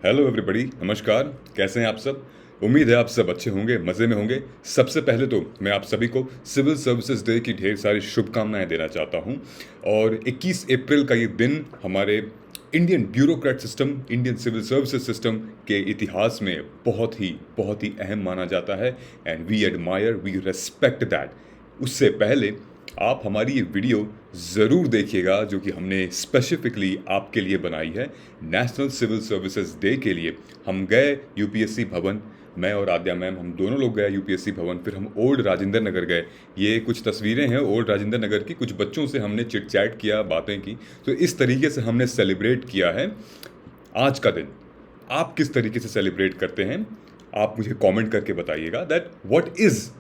Hello everybody, नमस्कार। कैसे हैं आप सब? उम्मीद है आप सब अच्छे होंगे, मज़े में होंगे। सबसे पहले तो मैं आप सभी को सिविल सर्विसेज डे की ढेर सारी शुभकामनाएं देना चाहता हूं। और 21 अप्रैल का ये दिन हमारे Indian bureaucrat system, Indian civil services system के इतिहास में बहुत ही अहम माना जाता है। And we admire, we respect that. उससे पहले आप हमारी ये वीडियो ज़रूर देखिएगा जो कि हमने स्पेसिफिकली आपके लिए बनाई है। नेशनल सिविल सर्विसेज डे के लिए हम गए यूपीएससी भवन। मैं और आद्या मैम, हम दोनों लोग गए यूपीएससी भवन। फिर हम ओल्ड राजेंद्र नगर गए। ये कुछ तस्वीरें हैं ओल्ड राजेंद्र नगर की। कुछ बच्चों से हमने चिट चैट किया, बातें की। तो इस तरीके से हमने सेलिब्रेट किया है आज का दिन। आप किस तरीके से सेलिब्रेट करते हैं? आप मुझे कमेंट करके बताइएगा that what is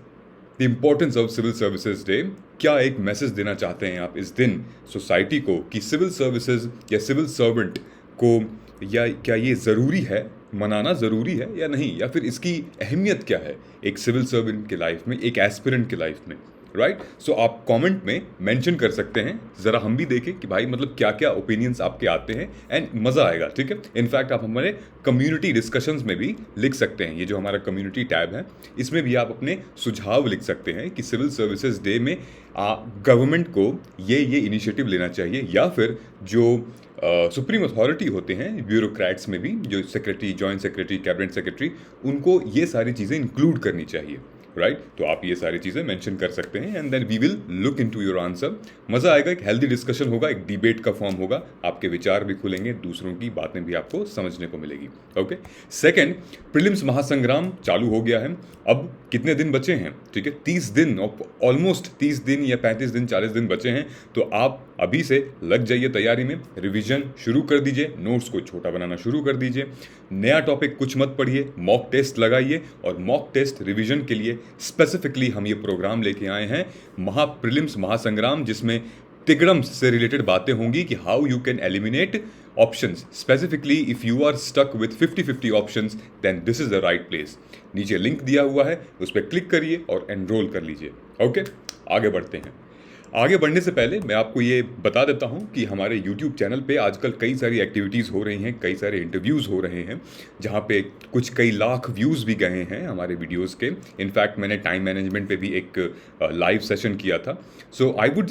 the importance of civil services day. क्या एक मैसेज देना चाहते हैं आप इस दिन सोसाइटी को कि सिविल सर्विसेज या सिविल सर्वेंट को, या क्या ये ज़रूरी है, मनाना ज़रूरी है या नहीं, या फिर इसकी अहमियत क्या है एक सिविल सर्वेंट के लाइफ में, एक एस्पिरेंट के लाइफ में, राइट? सो आप कमेंट में मेंशन कर सकते हैं, ज़रा हम भी देखें कि भाई मतलब क्या क्या ओपिनियंस आपके आते हैं। एंड मज़ा आएगा, ठीक है। इनफैक्ट आप हमारे कम्युनिटी डिस्कशंस में भी लिख सकते हैं। ये जो हमारा कम्युनिटी टैब है, इसमें भी आप अपने सुझाव लिख सकते हैं कि सिविल सर्विसेज डे में गवर्नमेंट को ये इनिशिएटिव लेना चाहिए, या फिर जो सुप्रीम अथॉरिटी होते हैं ब्यूरोक्रेट्स में भी, जो secretary, joint secretary, cabinet secretary, उनको ये सारी चीज़ें इंक्लूड करनी चाहिए, राइट? तो आप ये सारी चीज़ें मेंशन कर सकते हैं and then we will look into your answer. मज़ा आएगा, एक हेल्दी डिस्कशन होगा, एक डिबेट का फॉर्म होगा। आपके विचार भी खुलेंगे, दूसरों की बातें भी आपको समझने को मिलेगी। ओके। सेकंड, प्रीलिम्स महासंग्राम चालू हो गया है। अब कितने दिन बचे हैं? ठीक है, 30 दिन, ऑलमोस्ट 30 दिन या 35 दिन, 40 दिन बचे हैं। तो आप अभी से लग जाइए तैयारी में, रिवीजन शुरू कर दीजिए, नोट्स को छोटा बनाना शुरू कर दीजिए। नया टॉपिक कुछ मत पढ़िए, मॉक टेस्ट लगाइए। और मॉक टेस्ट रिवीजन के लिए स्पेसिफिकली हम ये प्रोग्राम लेके आए हैं, प्रीलिम्स महासंग्राम, जिसमें तिगड़म्स से रिलेटेड बातें होंगी कि how you can eliminate options. Specifically if you are stuck with 50-50 options, then this is the right place. नीचे लिंक दिया हुआ है, उस पर क्लिक करिए और एनरोल कर लीजिए। ओके, आगे बढ़ते हैं। आगे बढ़ने से पहले मैं आपको ये बता देता हूँ कि हमारे YouTube चैनल पे आजकल कई सारी एक्टिविटीज़ हो रही हैं, कई सारे इंटरव्यूज़ हो रहे हैं, जहाँ पे कई लाख व्यूज़ भी गए हैं हमारे वीडियोज़ के। इनफैक्ट मैंने टाइम मैनेजमेंट पे भी एक लाइव सेशन किया था। सो आई वुड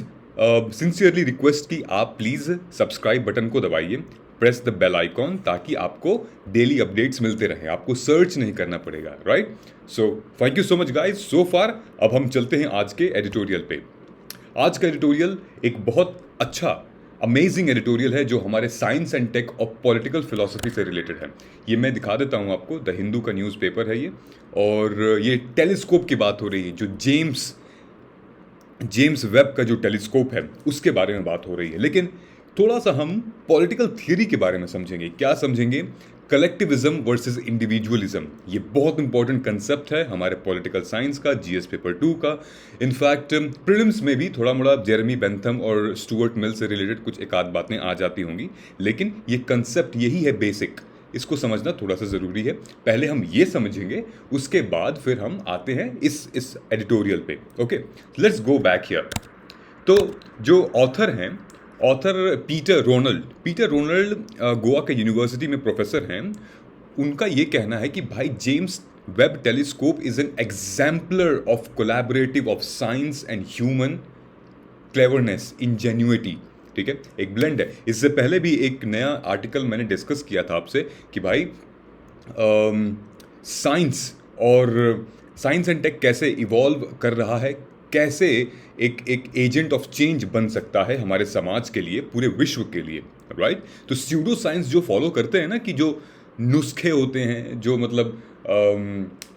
सिंसियरली रिक्वेस्ट कि आप प्लीज़ सब्सक्राइब बटन को दबाइए, प्रेस द बेल आइकॉन, ताकि आपको डेली अपडेट्स मिलते रहें, आपको सर्च नहीं करना पड़ेगा, right? So thank you so much guys so far. अब हम चलते हैं आज के एडिटोरियल पे। आज का एडिटोरियल एक बहुत अच्छा, अमेजिंग एडिटोरियल है जो हमारे साइंस एंड टेक और पॉलिटिकल फिलॉसफी से रिलेटेड है। ये मैं दिखा देता हूँ आपको, द हिंदू का न्यूज़पेपर है ये। और ये टेलीस्कोप की बात हो रही है, जो जेम्स वेब का जो टेलीस्कोप है उसके बारे में बात हो रही है। लेकिन थोड़ा सा हम पॉलिटिकल थियरी के बारे में समझेंगे। क्या समझेंगे? Collectivism versus individualism. ये बहुत इंपॉर्टेंट कंसेप्ट है हमारे पॉलिटिकल साइंस का, जीएस पेपर 2 का। इनफैक्ट प्रीलिम्स में भी थोड़ा मोड़ा जेरेमी बेंथम और स्टुअर्ट मिल से रिलेटेड कुछ एक आध बातें आ जाती होंगी, लेकिन ये कंसेप्ट यही है बेसिक। इसको समझना थोड़ा सा ज़रूरी है। पहले हम ये समझेंगे, उसके बाद फिर हम आते हैं इस एडिटोरियल पे। Okay, let's go back here. तो जो ऑथर हैं, ऑथर पीटर रोनल्ड गोवा के यूनिवर्सिटी में प्रोफेसर हैं। उनका ये कहना है कि भाई James Webb telescope is an exemplar of collaborative of science and human cleverness, ingenuity. ठीक है, एक ब्लेंड है। इससे पहले भी एक नया आर्टिकल मैंने डिस्कस किया था आपसे कि भाई साइंस एंड टेक कैसे इवॉल्व कर रहा है, कैसे एक एजेंट ऑफ चेंज बन सकता है हमारे समाज के लिए, पूरे विश्व के लिए, राइट? तो स्यूडो साइंस जो फॉलो करते हैं ना, कि जो नुस्खे होते हैं, जो मतलब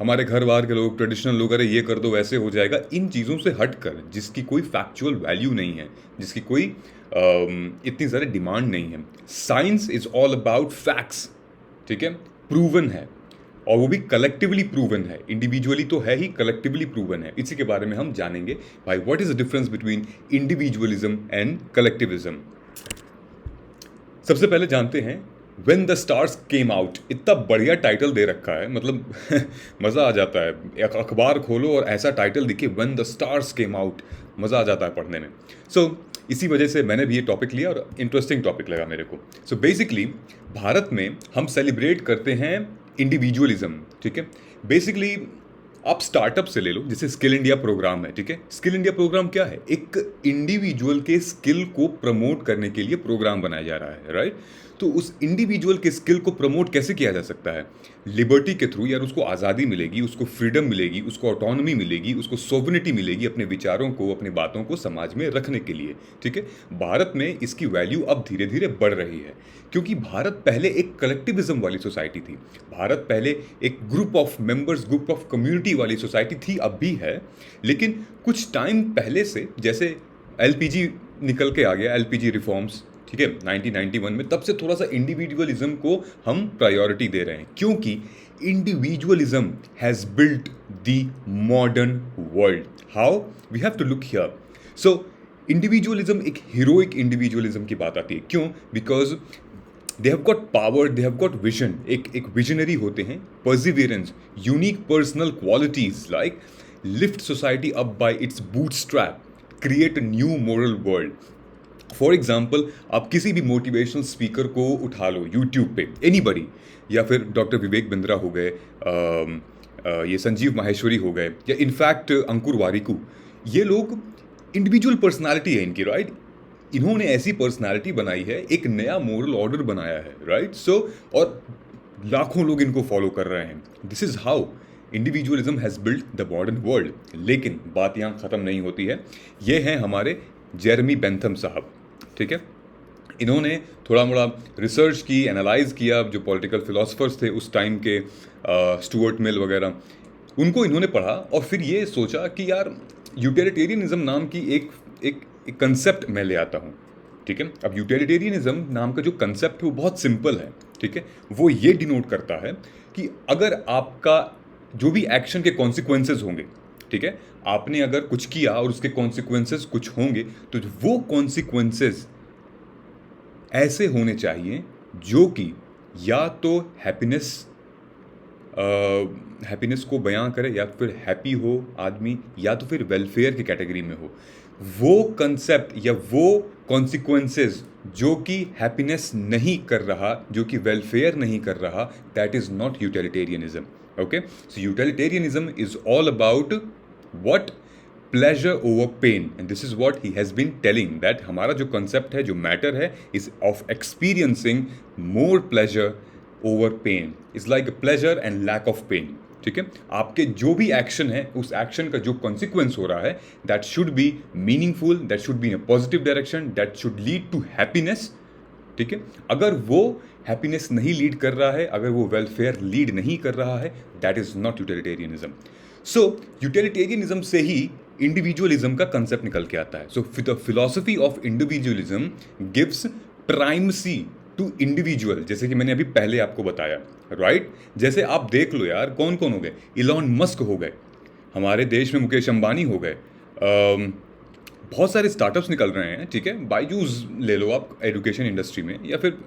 हमारे घर बार के लोग, ट्रेडिशनल लोग, अरे ये कर दो वैसे हो जाएगा, इन चीज़ों से हट कर, जिसकी कोई फैक्चुअल वैल्यू नहीं है, जिसकी कोई इतनी ज़्यादा डिमांड नहीं है। Science is all about facts, ठीक है, प्रूवन है, और वो भी कलेक्टिवली प्रूवन है। इंडिविजुअली तो है ही, कलेक्टिवली प्रूवन है। इसी के बारे में हम जानेंगे भाई, what is the difference between individualism and collectivism. सबसे पहले जानते हैं when the stars came out. इतना बढ़िया टाइटल दे रखा है, मतलब मज़ा आ जाता है। एक अखबार खोलो और ऐसा टाइटल दिखे, when the stars came out, मज़ा आ जाता है पढ़ने में। सो इसी वजह से मैंने भी ये टॉपिक लिया और इंटरेस्टिंग टॉपिक लगा मेरे को। सो बेसिकली भारत में हम सेलिब्रेट करते हैं इंडिविजुअलिज्म, ठीक है। बेसिकली आप स्टार्टअप से ले लो, जैसे स्किल इंडिया प्रोग्राम है, ठीक है। स्किल इंडिया प्रोग्राम क्या है? एक इंडिविजुअल के स्किल को प्रमोट करने के लिए प्रोग्राम बनाया जा रहा है, राइट। तो उस इंडिविजुअल के स्किल को प्रमोट कैसे किया जा सकता है? लिबर्टी के थ्रू, यार उसको आज़ादी मिलेगी, उसको फ्रीडम मिलेगी, उसको ऑटोनॉमी मिलेगी, उसको सोवनिटी मिलेगी अपने विचारों को, अपनी बातों को समाज में रखने के लिए, ठीक है। भारत में इसकी वैल्यू अब धीरे धीरे बढ़ रही है, क्योंकि भारत पहले एक कलेक्टिविज्म वाली सोसाइटी थी। भारत पहले एक group of members, group of community वाली सोसाइटी थी, अब भी है। लेकिन कुछ टाइम पहले से, जैसे एलपीजी निकल के आ गया, एलपीजी रिफॉर्म्स, ठीक है, 1991 में, तब से थोड़ा सा इंडिविजुअलिज्म को हम प्रायोरिटी दे रहे हैं, क्योंकि individualism has built the modern world. How? We have to look here. So individualism एक हीरोइक इंडिविजुअलिज्म की बात आती है। क्यों? Because they have got power, they have got vision, एक विजनरी होते हैं, perseverance, unique personal qualities like lift society up by its bootstrap, create a new moral world. For example, आप किसी भी मोटिवेशनल स्पीकर को उठा लो यूट्यूब पे, anybody, या फिर डॉक्टर विवेक बिंद्रा हो गए, ये संजीव माहेश्वरी हो गए, या इनफैक्ट अंकुर वारिकू, ये लोग इंडिविजुअल पर्सनालिटी है इनकी, राइट। इन्होंने ऐसी पर्सनालिटी बनाई है, एक नया मोरल ऑर्डर बनाया है, राइट। सो और लाखों लोग इनको फॉलो कर रहे हैं। This is how individualism has built the modern world. लेकिन बात यहाँ ख़त्म नहीं होती है। ये हैं हमारे जेरेमी बेंथम साहब, ठीक है। इन्होंने थोड़ा मोड़ा रिसर्च की, एनालाइज किया, जो पॉलिटिकल फिलोसफर्स थे उस टाइम के, स्टुअर्ट मिल वगैरह, उनको इन्होंने पढ़ा और फिर ये सोचा कि यार यूटिलिटेरियनिज्म नाम की एक कंसेप्ट मैं ले आता हूँ, ठीक है। अब यूटिलिटेरियनिज्म नाम का जो कंसेप्ट है वो बहुत सिंपल है, ठीक है। वो ये डिनोट करता है कि अगर आपका जो भी एक्शन के कॉन्सिक्वेंसेज होंगे, ठीक है, आपने अगर कुछ किया और उसके कॉन्सिक्वेंसेज कुछ होंगे, तो वो कॉन्सिक्वेंसेज ऐसे होने चाहिए जो कि या तो हैप्पीनेस को बयां करे, या फिर हैप्पी हो आदमी, या तो फिर वेलफेयर की कैटेगरी में हो। वो कंसेप्ट या वो कॉन्सिक्वेंसेज जो कि हैप्पीनेस नहीं कर रहा, जो कि वेलफेयर नहीं कर रहा, that is not utilitarianism. Okay, so utilitarianism is all about what? Pleasure over pain, and this is what he has been telling, that हमारा जो कंसेप्ट है, जो मैटर है, is of experiencing more pleasure over pain, is like pleasure and lack of pain, ठीक है। आपके जो भी एक्शन है, उस एक्शन का जो कॉन्सिक्वेंस हो रहा है, that should be meaningful, that should be in a positive direction, that should lead to happiness, ठीक है। अगर वो हैप्पीनेस नहीं लीड कर रहा है, अगर वो वेलफेयर लीड नहीं कर रहा है, that is not utilitarianism. So utilitarianism से ही इंडिविजुअलिज्म का कंसेप्ट निकल के आता है। So the philosophy of individualism gives primacy to individual, जैसे कि मैंने अभी पहले आपको बताया, राइट। जैसे आप देख लो यार, कौन कौन हो गए? इलॉन मस्क हो गए, हमारे देश में मुकेश अंबानी हो गए, बहुत सारे स्टार्टअप्स निकल रहे हैं, ठीक है। बायजूस ले लो आप एजुकेशन इंडस्ट्री में, या फिर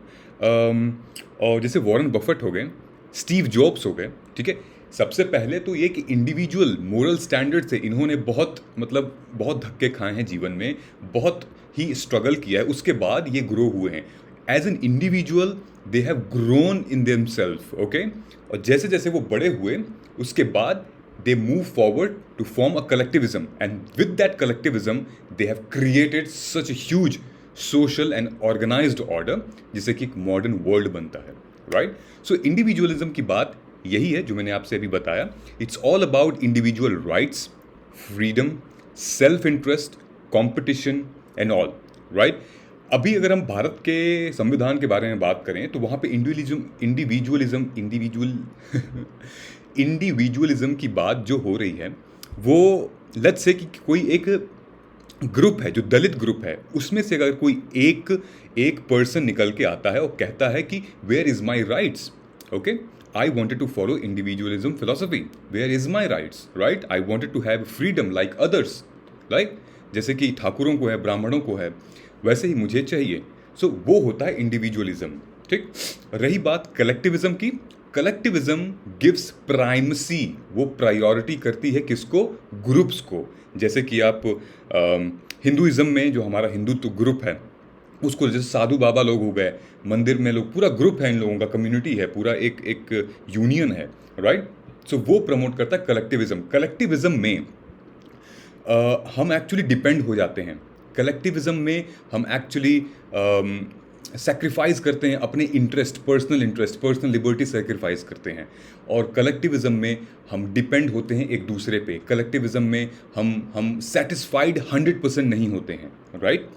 और जैसे वॉरेन बफेट हो गए, स्टीव जॉब्स हो गए, ठीक है। सबसे पहले तो ये कि इंडिविजुअल मोरल स्टैंडर्ड से इन्होंने बहुत बहुत धक्के खाए हैं जीवन में, बहुत ही स्ट्रगल किया है, उसके बाद ये ग्रो हुए हैं। As an individual they have grown in themselves, okay. और जैसे जैसे वो बड़े हुए, उसके बाद they move forward to form a collectivism, and with that collectivism they have created such a huge social and organized order, जिससे कि एक मॉडर्न वर्ल्ड बनता है, राइट। सो इंडिविजुअलिज्म की बात यही है जो मैंने आपसे अभी बताया। It's all about individual rights, freedom, self interest, competition and all, right. अभी अगर हम भारत के संविधान के बारे में बात करें, तो वहाँ पे इंडिविजुअलिज्म की बात जो हो रही है, वो लेट्स से कि कोई एक ग्रुप है जो दलित ग्रुप है, उसमें से अगर कोई एक पर्सन निकल के आता है और कहता है कि where is my rights, okay, I wanted to follow individualism philosophy, where is my rights, right, I wanted to have freedom like others, like जैसे कि ठाकुरों को है, ब्राह्मणों को है, वैसे ही मुझे चाहिए। सो वो होता है इंडिविजुअलिज्म, ठीक। रही बात कलेक्टिविज्म की, कलेक्टिविज्म गिव्स प्राइमेसी, वो प्रायोरिटी करती है किसको? ग्रुप्स को। जैसे कि आप हिंदुइज्म में जो हमारा हिंदुत्व ग्रुप है, उसको जैसे साधु बाबा लोग हो गए, मंदिर में लोग, पूरा ग्रुप है इन लोगों का, कम्युनिटी है, पूरा एक एक यूनियन है, राइट। सो वो प्रमोट करता है कलेक्टिविज्म। कलेक्टिविज्म में हम एक्चुअली डिपेंड हो जाते हैं। कलेक्टिविज्म में हम एक्चुअली सेक्रीफाइस करते हैं अपने इंटरेस्ट, पर्सनल लिबर्टी सेक्रीफाइस करते हैं। और कलेक्टिविज्म में हम डिपेंड होते हैं एक दूसरे पे। कलेक्टिविज्म में हम सेटिस्फाइड 100% नहीं होते हैं, right.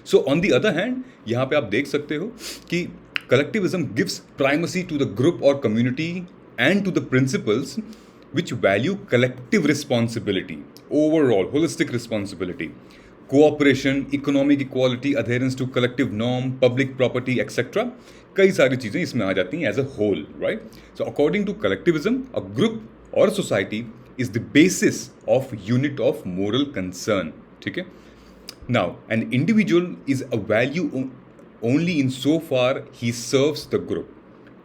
So on the other hand, यहाँ पे आप देख सकते हो कि collectivism gives primacy to the group और community and to the principles which value collective responsibility, overall holistic responsibility, cooperation, economic equality, adherence to collective norm, public property, etc. कई सारी चीज़ें इसमें आ जाती हैं as a whole, right? So according to collectivism, a group or society is the basis of unit of moral concern. ठीक है? Now, an individual is a value only in so far he serves the group.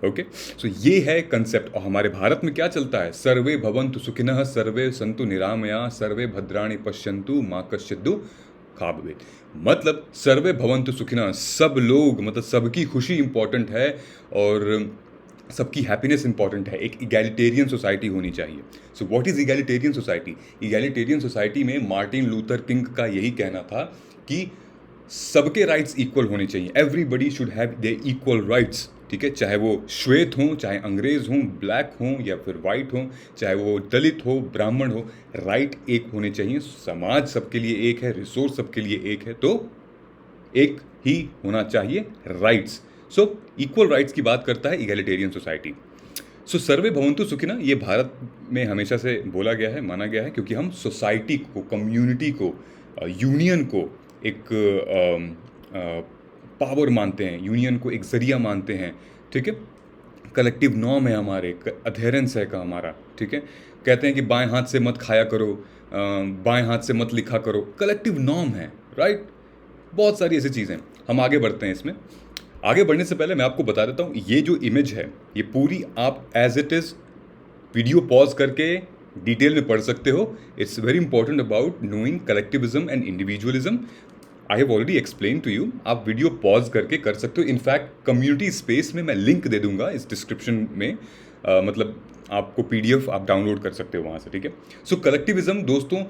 Okay, so ये है concept. और हमारे भारत में क्या चलता है? सर्वे भवन्तु सुखिनः, सर्वे सन्तु निरामया, सर्वे भद्राणि पश्यन्तु मा कश्चित् दुःखा भवेत्। मतलब सर्वे भवन्तु सुखिनः, सब लोग, मतलब सबकी खुशी इंपॉर्टेंट है और सबकी हैप्पीनेस इंपॉर्टेंट है। एक इगैलिटेरियन सोसाइटी होनी चाहिए। So what is egalitarian society? Egalitarian society में मार्टिन लूथर किंग का यही कहना था कि सबके राइट्स इक्वल होने चाहिए। Everybody should have their equal rights, ठीक है। चाहे वो श्वेत हों, चाहे अंग्रेज हों, ब्लैक हों या फिर वाइट हों, चाहे वो दलित हो, ब्राह्मण हो, राइट एक होने चाहिए। समाज सबके लिए एक है, रिसोर्स सबके लिए एक है, तो एक ही होना चाहिए राइट्स। सो इक्वल राइट्स की बात करता है इगैलिटेरियन सोसाइटी। सो सर्वे भवन्तु सुखिनः ये भारत में हमेशा से बोला गया है, माना गया है, क्योंकि हम सोसाइटी को, कम्युनिटी को, यूनियन को एक पावर मानते हैं, यूनियन को एक ज़रिया मानते हैं, ठीक है। कलेक्टिव नॉर्म है हमारे, अधेरेंस है का हमारा, ठीक है। कहते हैं कि बाएं हाथ से मत खाया करो, बाएं हाथ से मत लिखा करो, कलेक्टिव नॉर्म है, राइट। बहुत सारी ऐसी चीज़ें। हम आगे बढ़ते हैं इसमें। आगे बढ़ने से पहले मैं आपको बता देता हूँ, ये जो इमेज है ये पूरी आप as it is video pause करके डिटेल में पढ़ सकते हो। It's very important about knowing collectivism and individualism. I have already explain to you. आप वीडियो पॉज करके कर सकते हो। इनफैक्ट कम्युनिटी स्पेस में मैं लिंक दे दूंगा इस डिस्क्रिप्शन में, मतलब आपको PDF आप डाउनलोड कर सकते हो वहाँ से, ठीक है। सो कलेक्टिविज्म दोस्तों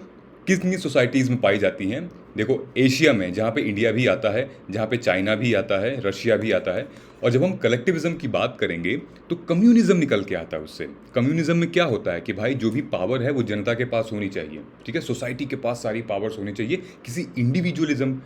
कितनी सोसाइटीज़ में पाई जाती हैं? देखो एशिया में, जहाँ पे इंडिया भी आता है, जहाँ पे चाइना भी आता है, रशिया भी आता है। और जब हम कलेक्टिविज्म की बात करेंगे तो कम्युनिज्म निकल के आता है उससे। कम्युनिज्म में क्या होता है कि भाई जो भी पावर है वो जनता के पास होनी चाहिए, ठीक है। सोसाइटी के पास सारी पावर्स होनी चाहिए। किसी इंडिविजुअलिज्म,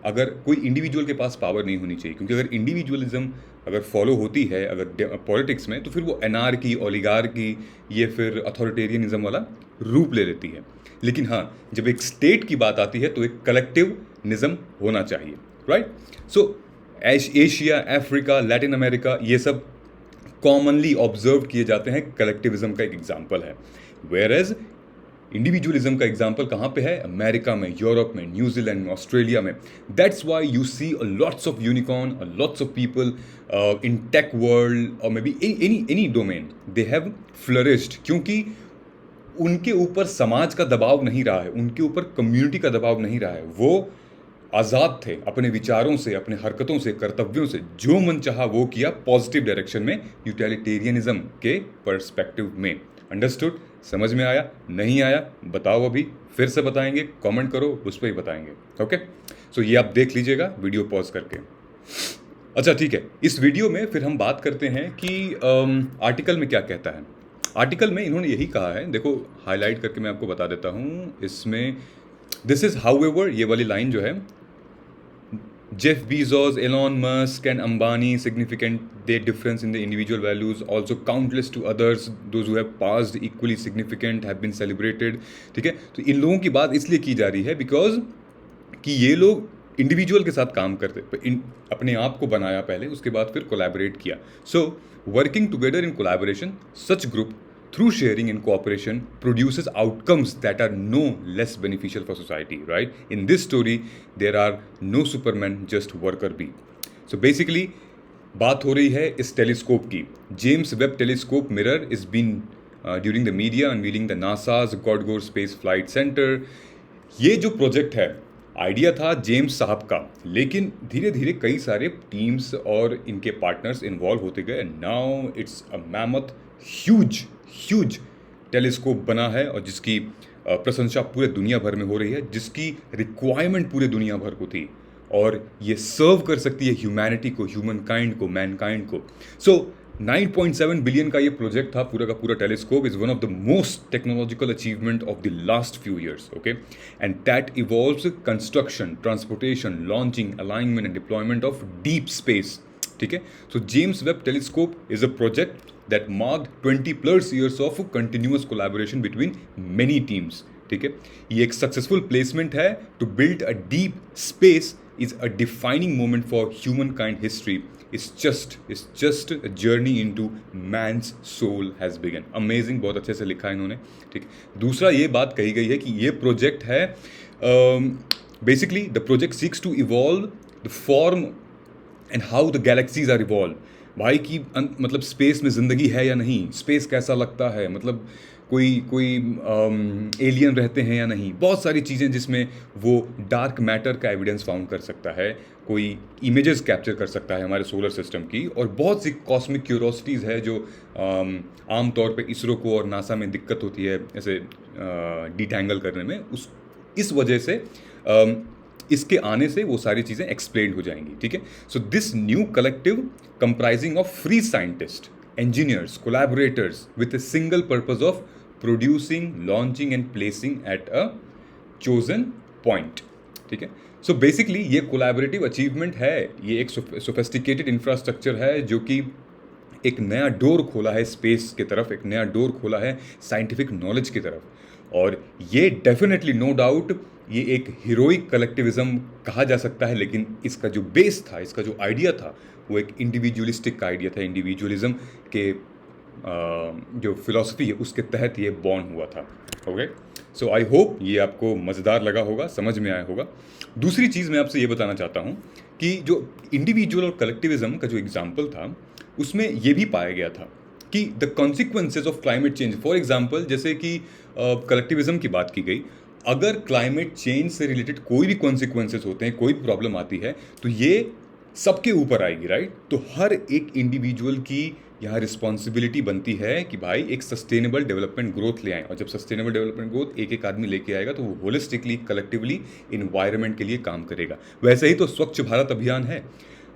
अगर कोई इंडिविजुअल के पास पावर नहीं होनी चाहिए, क्योंकि अगर इंडिविजुअलिज्म अगर फॉलो होती है अगर पॉलिटिक्स में, तो फिर वो एनार्की, ओलिगार्की, ये फिर अथॉरिटेरियनिज्म वाला रूप ले लेती है। लेकिन हाँ, जब एक स्टेट की बात आती है तो एक कलेक्टिवनिज्म होना चाहिए, राइट। सो एशिया, अफ्रीका, लैटिन अमेरिका, ये सब कॉमनली ऑब्जर्व किए जाते हैं, कलेक्टिविज्म का एक एग्जाम्पल है। वेयर एज इंडिविजुअलिज्म का एग्जाम्पल कहाँ पे है? अमेरिका में, यूरोप में, न्यूजीलैंड में, ऑस्ट्रेलिया में। That's why you see lots of unicorn, lots of people in tech world और may be any domain, they have flourished, क्योंकि उनके ऊपर समाज का दबाव नहीं रहा है, उनके ऊपर कम्युनिटी का दबाव नहीं रहा है। वो आज़ाद थे अपने विचारों से, अपने हरकतों से, कर्तव्यों से, जो मन चाहा वो किया, पॉजिटिव डायरेक्शन में, यूटिलिटेरियनिज्म के पर्सपेक्टिव में। अंडरस्टूड? समझ में आया? नहीं आया बताओ, अभी फिर से बताएंगे, कमेंट करो, उस पर ही बताएंगे, ओके। सो ये आप देख लीजिएगा वीडियो पॉज करके। अच्छा ठीक है, इस वीडियो में फिर हम बात करते हैं कि आर्टिकल में क्या कहता है। आर्टिकल में इन्होंने यही कहा है, देखो हाईलाइट करके मैं आपको बता देता हूँ इसमें। दिस इज हाउएवर, ये वाली लाइन जो है, Jeff Bezos, Elon Musk and Ambani, significant their difference in the individual values, also countless to others, those who have passed equally significant have been celebrated, ठीक है। तो इन लोगों की बात इसलिए की जा रही है बिकॉज कि ये लोग इंडिविजुअल के साथ काम करते, अपने आप को बनाया पहले, उसके बाद फिर कोलैबोरेट किया। So working together in collaboration, such group through sharing and cooperation produces outcomes that are no less beneficial for society, right? In this story there are no supermen, just worker bee. So basically बात हो रही है इस telescope की। James Webb telescope mirror is been during the media unveiling the NASA's Godgoor Space Flight Center। ये जो project है idea था जेम्स साहब का, लेकिन धीरे धीरे कई सारे टीम्स और इनके पार्टनर्स इन्वॉल्व होते गए। Now it's a mammoth huge huge telescope बना है, और जिसकी प्रशंसा पूरे दुनिया भर में हो रही है, जिसकी रिक्वायरमेंट पूरे दुनिया भर को थी, और ये सर्व कर सकती है ह्यूमैनिटी को, ह्यूमन काइंड को, मैनकाइंड को। सो 9.7 बिलियन का ये प्रोजेक्ट था, पूरा का पूरा telescope is one of the most technological achievement of the last few years, okay, and that evolves construction, transportation, launching, alignment and deployment of deep space. ठीक है, सो James Webb telescope is a project that marked 20 plus years of continuous collaboration between many teams. ठीक है, ये एक successful placement है। To build a deep space is a defining moment for human kind history. It's just a journey into man's soul has begun. Amazing, बहुत अच्छे से लिखा है इन्होंने। ठीक, दूसरा ये बात कही गई है कि ये प्रोजेक्ट है, basically the project seeks to evolve the form and how the galaxies are evolve. भाई की मतलब स्पेस में ज़िंदगी है या नहीं, स्पेस कैसा लगता है, मतलब कोई एलियन रहते हैं या नहीं, बहुत सारी चीज़ें जिसमें वो डार्क मैटर का एविडेंस फाउंड कर सकता है, कोई इमेजेस कैप्चर कर सकता है हमारे सोलर सिस्टम की, और बहुत सी कॉस्मिक क्यूरोसिटीज़ है जो आम तौर पे इसरो को और नासा में दिक्कत होती है ऐसे डिटैंगल करने में। इस वजह से इसके आने से वो सारी चीज़ें एक्सप्लेन हो जाएंगी। ठीक है, so this new collective comprising of free scientist, engineers, collaborators with a single purpose of producing, launching and placing at a chosen point. ठीक है, सो बेसिकली ये कोलैबोरेटिव अचीवमेंट है, ये एक सोफिस्टिकेटेड इंफ्रास्ट्रक्चर है जो कि एक नया डोर खोला है स्पेस की तरफ, एक नया डोर खोला है साइंटिफिक नॉलेज की तरफ। और ये डेफिनेटली नो डाउट ये एक हीरोइक कलेक्टिविज्म कहा जा सकता है, लेकिन इसका जो बेस था, इसका जो आइडिया था, वो एक इंडिविजुअलिस्टिक आइडिया था। इंडिविजुअलिज्म के जो फिलॉसफी है उसके तहत ये बॉर्न हुआ था। ओके, सो आई होप ये आपको मज़ेदार लगा होगा, समझ में आया होगा। दूसरी चीज़ मैं आपसे ये बताना चाहता हूँ कि जो इंडिविजुअल और कलेक्टिविज्म का जो एग्जाम्पल था, उसमें ये भी पाया गया था कि the consequences of climate change, for example जैसे कि कलेक्टिविज्म की बात की गई, अगर क्लाइमेट चेंज से रिलेटेड कोई भी कॉन्सिक्वेंसेज होते हैं, कोई भी प्रॉब्लम आती है, तो ये सबके ऊपर आएगी, राइट। तो हर एक इंडिविजुअल की यहाँ रिस्पॉन्सिबिलिटी बनती है कि भाई एक सस्टेनेबल डेवलपमेंट ग्रोथ ले आए, और जब सस्टेनेबल डेवलपमेंट ग्रोथ एक एक आदमी लेके आएगा तो वो होलिस्टिकली, कलेक्टिवली इन्वायरमेंट के लिए काम करेगा। वैसे ही तो स्वच्छ भारत अभियान है,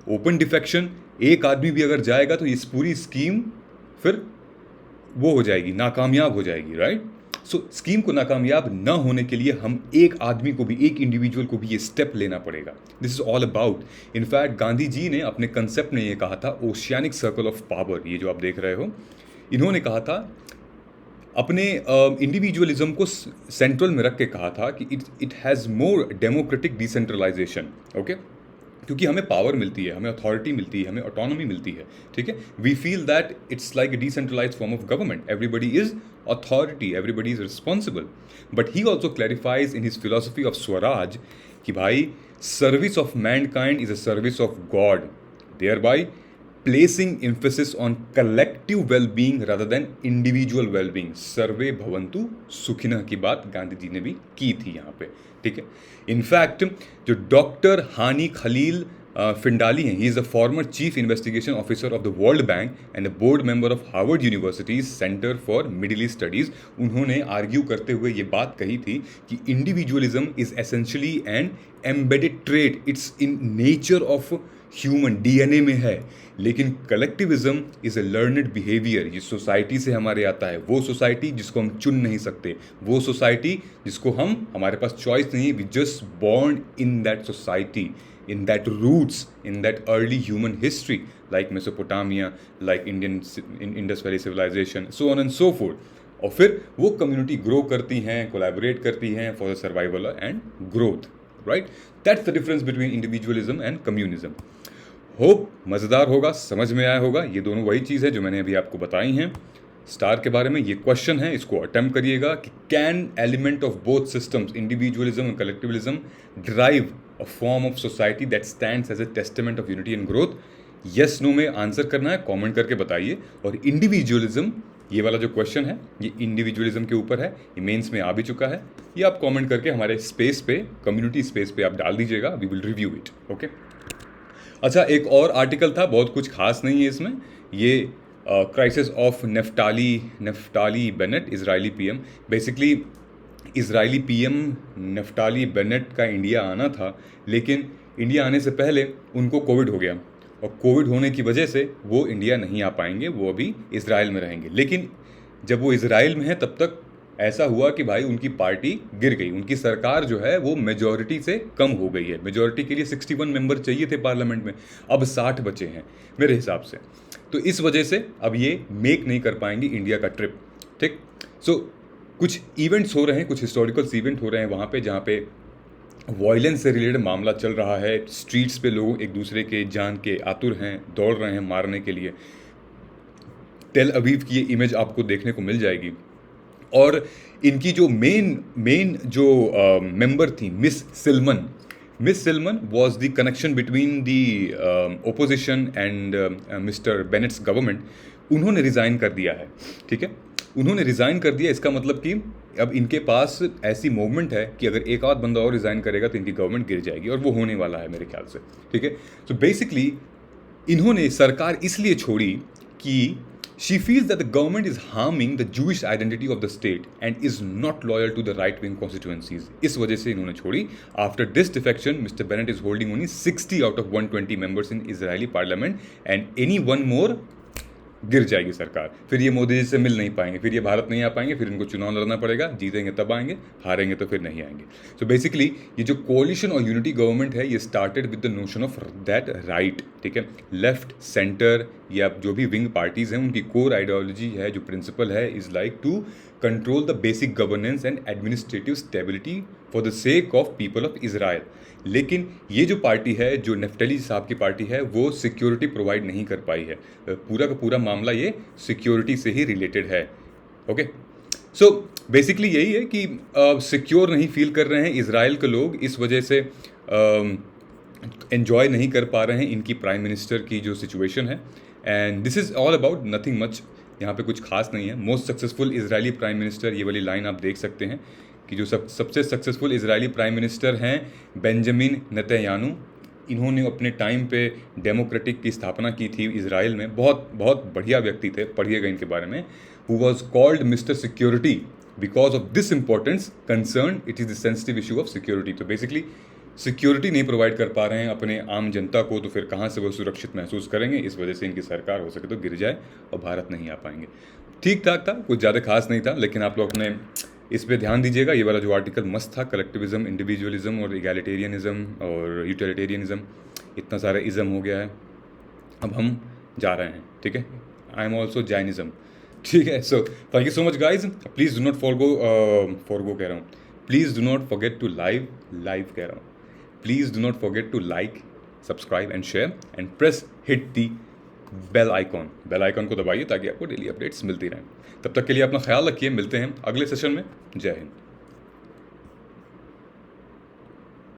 ओपन डिफेक्शन एक आदमी भी अगर जाएगा तो इस पूरी स्कीम फिर वो हो जाएगी, नाकामयाब हो जाएगी, राइट। सो स्कीम को नाकामयाब न होने के लिए हम एक आदमी को भी, एक इंडिविजुअल को भी ये स्टेप लेना पड़ेगा। This is all about, in fact Gandhi ji ने अपने कंसेप्ट में ये कहा था, ओशियानिक सर्कल ऑफ पावर, ये जो आप देख रहे हो, इन्होंने कहा था, अपने इंडिविजुअलिज्म को सेंट्रल में रख के कहा था कि it has more democratic decentralisation. Okay, क्योंकि हमें पावर मिलती है, हमें अथॉरिटी मिलती है, हमें ऑटोनॉमी मिलती है। ठीक है, we feel that it's like a decentralised form of government, everybody is authority, everybody is responsible. But he also clarifies in his philosophy of Swaraj कि भाई service of mankind is a service of God, thereby placing emphasis on collective wellbeing rather than individual wellbeing. सर्वे भवंतु सुखिनः की बात गांधी जी ने भी की थी यहाँ पे। ठीक है, इनफैक्ट जो डॉक्टर हानी खलील फिंडाली हैं, he is a former chief investigation officer of the World Bank and a board member of Harvard University's Center for Middle East Studies. उन्होंने आर्ग्यू करते हुए ये बात कही थी कि individualism is essentially an embedded trait, it's in nature of human, DNA में है, लेकिन collectivism is a learned behaviour. ये सोसाइटी से हमारे आता है, वो सोसाइटी जिसको हम चुन नहीं सकते, वो सोसाइटी जिसको हमारे पास चॉइस नहीं है, we just born in that society, in that roots, in that early human history, like Mesopotamia, like Indus Valley civilization, so on and so forth. और फिर वो कम्युनिटी ग्रो करती हैं, कोलैबोरेट करती हैं for the survival and growth, right. That's the difference between individualism and communism. Hope मज़ेदार होगा, समझ में आया होगा। ये दोनों वही चीज़ है जो मैंने अभी आपको बताई हैं। स्टार के बारे में ये क्वेश्चन है, इसको अटेम्प्ट करिएगा कि can element of both systems, individualism and collectivism, drive a form of society that stands as a testament of unity and growth? yes no में आंसर करना है, कमेंट करके बताइए। और इंडिविजुअलिज्म ये वाला जो क्वेश्चन है ये इंडिविजुअलिज्म के ऊपर है, ये मेंस में आ भी चुका है। ये आप कमेंट करके हमारे स्पेस पे, कम्युनिटी स्पेस पे आप डाल दीजिएगा, we will review it. Okay, अच्छा एक और आर्टिकल था, बहुत कुछ खास नहीं है इसमें। ये crisis of Naftali Bennett, Israeli PM. Basically Israeli PM Naftali Bennett का इंडिया आना था, लेकिन इंडिया आने से पहले उनको कोविड हो गया, और कोविड होने की वजह से वो इंडिया नहीं आ पाएंगे, वो अभी इजराइल में रहेंगे। लेकिन जब वो इजराइल में है तब तक ऐसा हुआ कि भाई उनकी पार्टी गिर गई, उनकी सरकार जो है वो मेजॉरिटी से कम हो गई है। मेजॉरिटी के लिए 61 मेंबर चाहिए थे पार्लियामेंट में, अब 60 बचे हैं मेरे हिसाब से। तो इस वजह से अब ये मेक नहीं कर पाएंगे इंडिया का ट्रिप। ठीक, सो कुछ इवेंट्स हो रहे हैं, कुछ हिस्टोरिकल्स इवेंट हो रहे हैं वहाँ पे, जहाँ पे वायलेंस से रिलेटेड मामला चल रहा है। स्ट्रीट्स पे लोग एक दूसरे के जान के आतुर हैं, दौड़ रहे हैं मारने के लिए। टेल अवीव की ये इमेज आपको देखने को मिल जाएगी। और इनकी जो मेन जो मेंबर थी Miss Silman was the connection between the opposition and Mister Bennett's government. उन्होंने रिज़ाइन कर दिया है, ठीक है, उन्होंने रिज़ाइन कर दिया। इसका मतलब कि अब इनके पास ऐसी मूवमेंट है कि अगर एक आध बंदा और रिज़ाइन करेगा तो इनकी गवर्नमेंट गिर जाएगी, और वो होने वाला है मेरे ख्याल से। ठीक है, तो बेसिकली इन्होंने सरकार इसलिए छोड़ी कि she feels that the government is harming the Jewish identity of the state and is not loyal to the right-wing constituencies. इस वजह से इन्होंने छोड़ी। After this defection, Mr. Bennett is holding only 60 out of 120 members in Israeli parliament, and any one more गिर जाएगी सरकार। फिर ये मोदी जी से मिल नहीं पाएंगे, फिर ये भारत नहीं आ पाएंगे, फिर इनको चुनाव लड़ना पड़ेगा, जीतेंगे तब आएंगे, हारेंगे तो फिर नहीं आएंगे। सो बेसिकली ये जो कोalition और यूनिटी गवर्नमेंट है, ये started with the notion of that right. ठीक है, लेफ्ट सेंटर या जो भी विंग पार्टीज़ हैं उनकी कोर आइडियोलॉजी है, जो प्रिंसिपल है, is like to control the basic governance and administrative stability for the sake of people of Israel. लेकिन ये जो पार्टी है, जो नेफ्टली साहब की पार्टी है, वो सिक्योरिटी प्रोवाइड नहीं कर पाई है। पूरा का पूरा मामला ये सिक्योरिटी से ही रिलेटेड है। ओके, सो बेसिकली यही है कि सिक्योर नहीं फील कर रहे हैं इजराइल के लोग, इस वजह से एन्जॉय नहीं कर पा रहे हैं इनकी प्राइम मिनिस्टर की जो सिचुएशन है। And this is all about nothing much, यहाँ पे कुछ खास नहीं है। Most successful Israeli prime minister, ये वाली लाइन आप देख सकते हैं कि जो सबसे सक्सेसफुल इजरायली प्राइम मिनिस्टर हैं बेंजामिन नेतन्याहू। इन्होंने अपने टाइम पे डेमोक्रेटिक की स्थापना की थी इजराइल में, बहुत बहुत बढ़िया व्यक्ति थे, पढ़िएगा इनके बारे में। Who was called mister security because of this importance concern, it is the sensitive issue of security. तो बेसिकली सिक्योरिटी नहीं प्रोवाइड कर पा रहे हैं अपने आम जनता को, तो फिर कहाँ से वो सुरक्षित महसूस करेंगे। इस वजह से इनकी सरकार हो सके तो गिर जाए और भारत नहीं आ पाएंगे। ठीक ठाक था, कुछ ज़्यादा खास नहीं था, लेकिन आप लोग अपने इस पे ध्यान दीजिएगा। ये वाला जो आर्टिकल मस्त था, कलेक्टिविज्म, इंडिविजुअलिज्म और इगैलिटेरियनिज्म और यूटिलिटेरियनिज्म, इतना सारा इज़म हो गया है। अब हम जा रहे हैं, ठीक है, आई एम ऑल्सो जैनिज्म। ठीक है, so thank you so much guys. Please do not forgo कह रहा हूँ, please do not forget to live कह रहा हूँ, please do not forget to like, subscribe and share and press hit the bell icon को दबाइए ताकि आपको डेली अपडेट्स मिलती रहें। तब तक के लिए अपना ख्याल रखिए, मिलते हैं अगले सेशन में। जय हिंद।